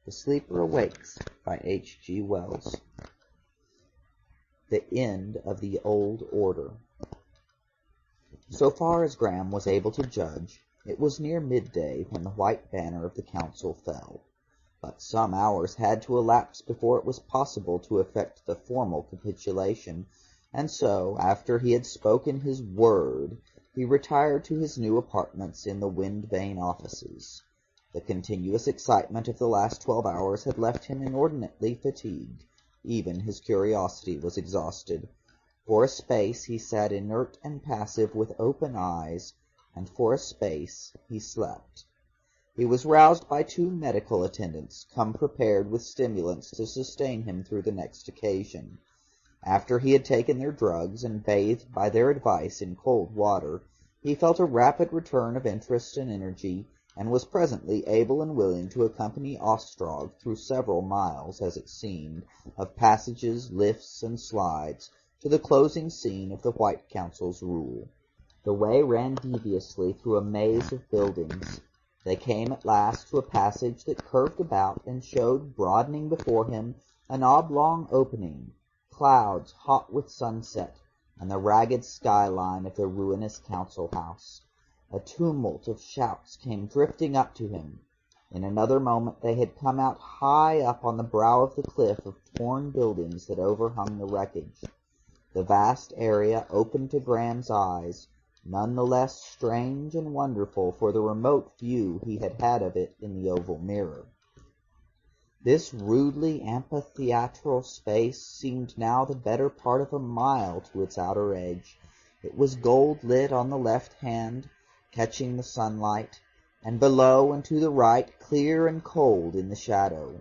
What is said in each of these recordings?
The Sleeper Awakes by G.Wells. The End of the Old Order. So far as Graham was able to judge, it was near midday when the white banner of the council fell, but some hours had to elapse before it was possible to effect the formal capitulation, and so, after he had spoken his word, he retired to his new apartments in the wind-vane offices. The continuous excitement of the last 12 hours had left him inordinately fatigued. Even his curiosity was exhausted. For a space he sat inert and passive with open eyes, and for a space he slept. He was roused by 2 medical attendants, come prepared with stimulants to sustain him through the next occasion. After he had taken their drugs and bathed by their advice in cold water, he felt a rapid return of interest and energy, and was presently able and willing to accompany Ostrog through several miles, as it seemed, of passages, lifts, and slides, to the closing scene of the White Council's rule. The way ran deviously through a maze of buildings. They came at last to a passage that curved about and showed broadening before him an oblong opening, clouds hot with sunset, and the ragged skyline of the ruinous council house. A tumult of shouts came drifting up to him. In another moment they had come out high up on the brow of the cliff of torn buildings that overhung the wreckage. The vast area opened to Graham's eyes, none the less strange and wonderful for the remote view he had had of it in the oval mirror. This rudely amphitheatral space seemed now the better part of a mile to its outer edge. It was gold-lit on the left hand, catching the sunlight, and below and to the right clear and cold in the shadow.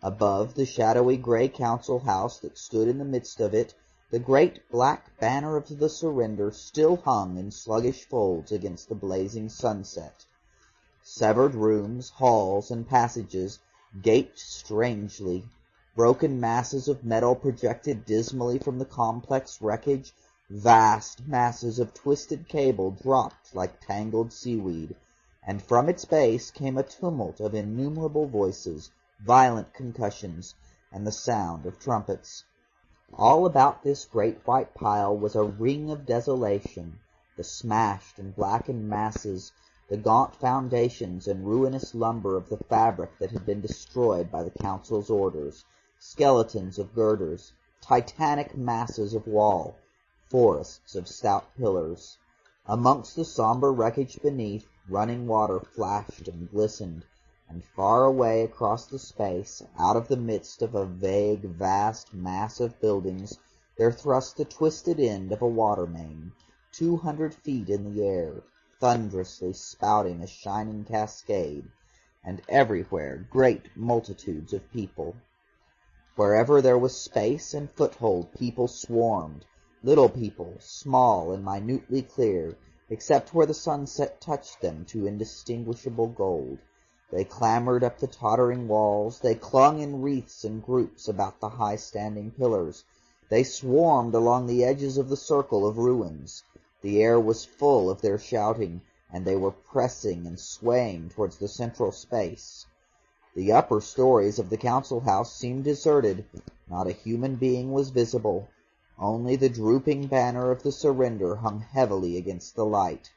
Above the shadowy grey council house that stood in the midst of it, the great black banner of the surrender still hung in sluggish folds against the blazing sunset. Severed rooms, halls, and passages gaped strangely. Broken masses of metal projected dismally from the complex wreckage. Vast masses of twisted cable dropped like tangled seaweed, and from its base came a tumult of innumerable voices, violent concussions, and the sound of trumpets. All about this great white pile was a ring of desolation, the smashed and blackened masses, the gaunt foundations and ruinous lumber of the fabric that had been destroyed by the council's orders, skeletons of girders, titanic masses of wall, forests of stout pillars. Amongst the somber wreckage beneath, running water flashed and glistened, and far away across the space, out of the midst of a vague, vast mass of buildings, there thrust the twisted end of a water main, 200 feet in the air, thunderously spouting a shining cascade, and everywhere great multitudes of people. Wherever there was space and foothold, people swarmed, little people, small and minutely clear, except where the sunset touched them to indistinguishable gold. They clambered up the tottering walls, they clung in wreaths and groups about the high-standing pillars, they swarmed along the edges of the circle of ruins. The air was full of their shouting, and they were pressing and swaying towards the central space. The upper stories of the council house seemed deserted. Not a human being was visible. Only the drooping banner of the surrender hung heavily against the light.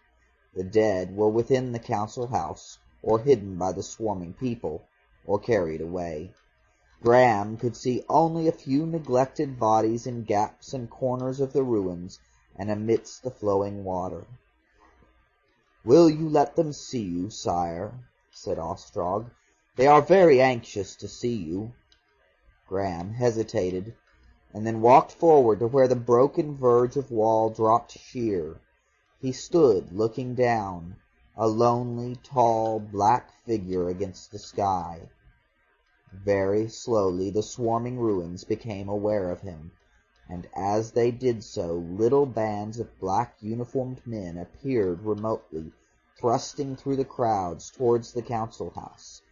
The dead were within the council house, or hidden by the swarming people, or carried away. Graham could see only a few neglected bodies in gaps and corners of the ruins, and amidst the flowing water. "Will you let them see you, sire?" said Ostrog. "They are very anxious to see you." Graham hesitated, and then walked forward to where the broken verge of wall dropped sheer. He stood looking down, a lonely, tall, black figure against the sky. Very slowly the swarming ruins became aware of him, and as they did so, little bands of black uniformed men appeared remotely, thrusting through the crowds towards the council house.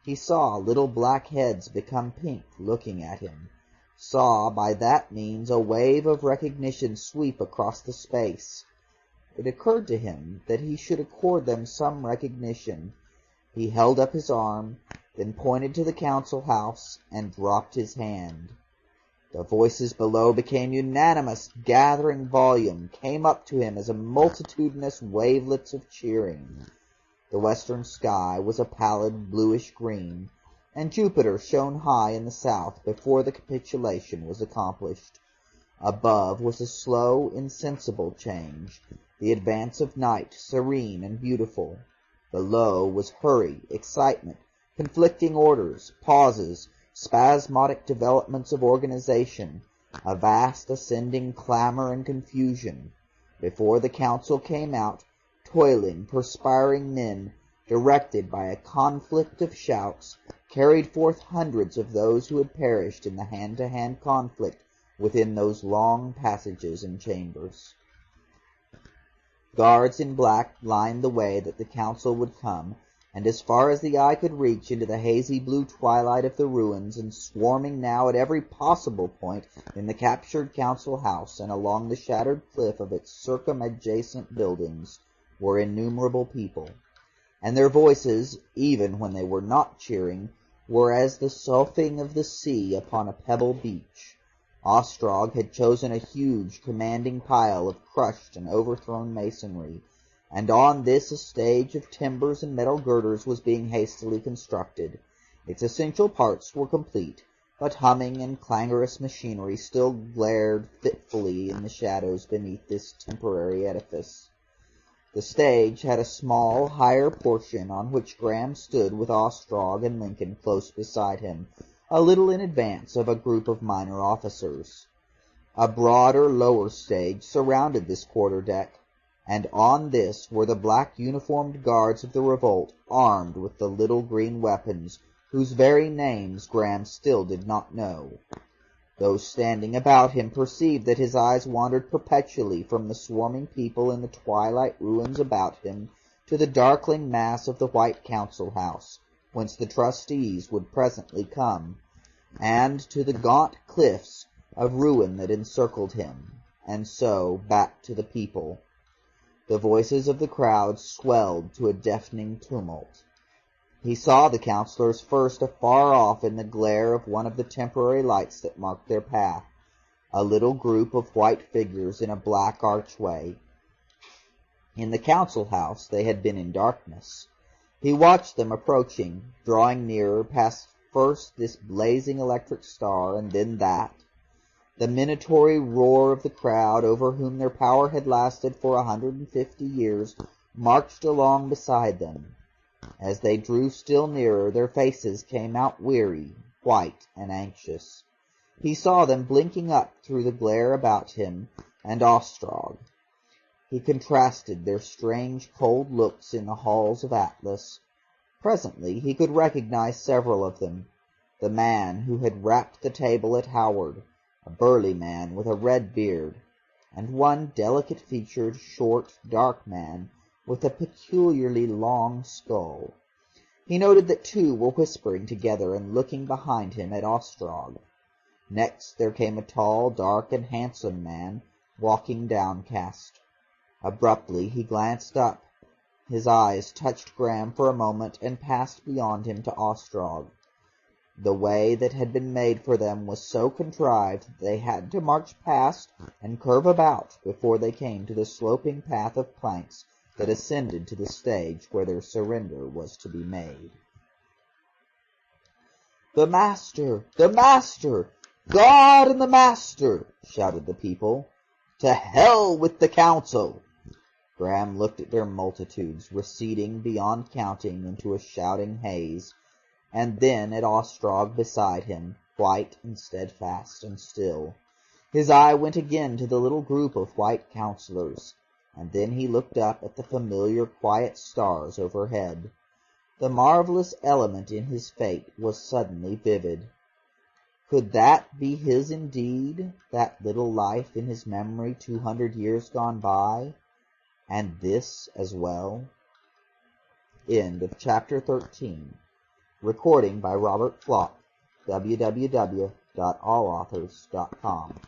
He saw little black heads become pink looking at him, saw by that means a wave of recognition sweep across the space. It occurred to him that he should accord them some recognition. He held up his arm, then pointed to the council house and dropped his hand. The voices below became unanimous, gathering volume, came up to him as a multitudinous wavelets of cheering. The western sky was a pallid bluish-green, and Jupiter shone high in the south before the capitulation was accomplished. Above was a slow, insensible change, the advance of night, serene and beautiful. Below was hurry, excitement, conflicting orders, pauses, spasmodic developments of organization, a vast ascending clamor and confusion. Before the council came out, toiling, perspiring men, directed by a conflict of shouts, carried forth hundreds of those who had perished in the hand-to-hand conflict within those long passages and chambers. Guards in black lined the way that the council would come, and as far as the eye could reach into the hazy blue twilight of the ruins, and swarming now at every possible point in the captured council house and along the shattered cliff of its circum-adjacent buildings, were innumerable people, and their voices, even when they were not cheering, were as the soughing of the sea upon a pebble beach. Ostrog had chosen a huge, commanding pile of crushed and overthrown masonry, and on this a stage of timbers and metal girders was being hastily constructed. Its essential parts were complete, but humming and clangorous machinery still glared fitfully in the shadows beneath this temporary edifice. The stage had a small, higher portion on which Graham stood with Ostrog and Lincoln close beside him, a little in advance of a group of minor officers. A broader lower stage surrounded this quarter-deck, and on this were the black uniformed guards of the revolt, armed with the little green weapons, whose very names Graham still did not know. Those standing about him perceived that his eyes wandered perpetually from the swarming people in the twilight ruins about him to the darkling mass of the white council house, whence the trustees would presently come, and to the gaunt cliffs of ruin that encircled him, and so back to the people. The voices of the crowd swelled to a deafening tumult. He saw the councillors first afar off in the glare of one of the temporary lights that marked their path, a little group of white figures in a black archway. In the council house they had been in darkness. He watched them approaching, drawing nearer, past first this blazing electric star, and then that. The minatory roar of the crowd, over whom their power had lasted for 150 years, marched along beside them. As they drew still nearer, their faces came out weary, white, and anxious. He saw them blinking up through the glare about him and Ostrog. He contrasted their strange, cold looks in the halls of Atlas. Presently he could recognize several of them. The man who had rapped the table at Howard, a burly man with a red beard, and one delicate-featured, short, dark man with a peculiarly long skull. He noted that two were whispering together and looking behind him at Ostrog. Next there came a tall, dark, and handsome man, walking downcast. Abruptly he glanced up. His eyes touched Graham for a moment and passed beyond him to Ostrog. The way that had been made for them was so contrived that they had to march past and curve about before they came to the sloping path of planks that ascended to the stage where their surrender was to be made. "The Master! The Master! God and the Master!" shouted the people. "To hell with the council!" Graham looked at their multitudes, receding beyond counting into a shouting haze, and then at Ostrog beside him, white and steadfast and still. His eye went again to the little group of white councillors, and then he looked up at the familiar quiet stars overhead. The marvelous element in his fate was suddenly vivid. Could that be his indeed, that little life in his memory 200 years gone by, and this as well? End of Chapter 13. Recording by Robert Flock, www.allauthors.com.